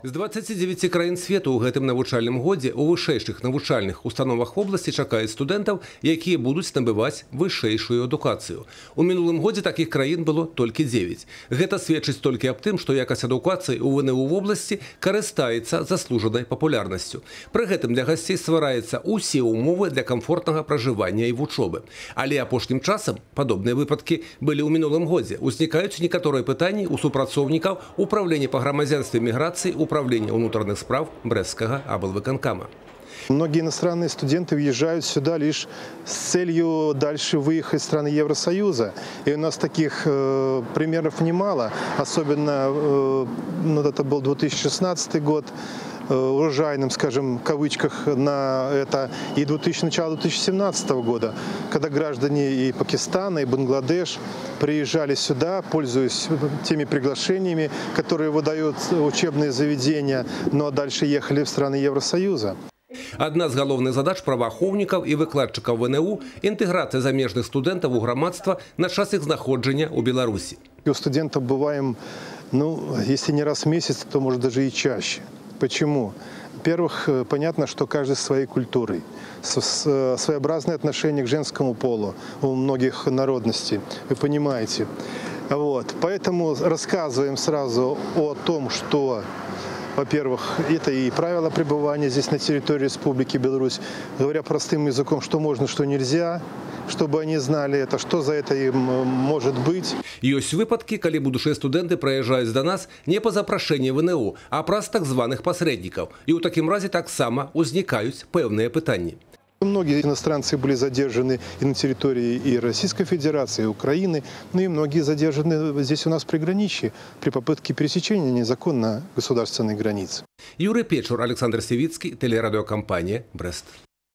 З 29 краін свету ў гэтым навучальным годзе ў вышэйшых навучальных установах обласці чакаюць студэнтаў, якія будуць набываць вышэйшую адукацыю. У мінулым годзе такіх краін было толькі 9. Гэта сведчыць толькі аб тым, што якасць адукацыі ў ВНУ в обласці карыстаецца заслужанай папулярнасцю. Пры гэтым для гасцей ствараюцца ўсе ўмовы для камфортнага пражывання і вучобы. Але апошнім часам падобныя выпадкі былі ў мінулым годзе. Узнікаюць некаторыя пытанні ў супрацоўнікаў управлення па грамадзянстве і міграцыі Управления внутренних справ Брестского облвыканкама. Многие иностранные студенты въезжают сюда лишь с целью дальше выехать из страны Евросоюза. И у нас таких примеров немало. Особенно, это был 2016 год, урожайным, скажем, в кавычках на это, и начало 2017 года, когда граждане и Пакистана, и Бангладеш приезжали сюда, пользуясь теми приглашениями, которые выдают учебные заведения, но дальше ехали в страны Евросоюза. Адна з галоўных задач праваахоўнікаў і выкладчыкаў ВНУ – інтэграцыя замежных студэнтаў у грамадства на час іх знаходжання ў Беларусі. У студентов бываем, если не раз в месяц, то может даже и чаще. Почему? Во-первых, понятно, что каждый своей культурой, своеобразное отношение к женскому полу у многих народностей, вы понимаете. Поэтому рассказываем сразу о том, что, во-первых, это и правила пребывания здесь на территории Республики Беларусь, говоря простым языком, что можно, что нельзя, чтобы они знали это, что за это им может быть. Ёсць выпадкі, калі будучыя студэнты прыязджаюць да нас не па запрашэнні ВНУ, а праз так званых пасрэднікаў. І ў такім разе таксама узнікаюць пэўныя пытанні. Многие иностранцы были задержаны и на территории и Российской Федерации, и Украины, и многие задержаны здесь у нас в приграничье при попытке пересечения незаконно государственной границы. Юрий Печур, Александр Севицкий, телерадиокомпания «Брест».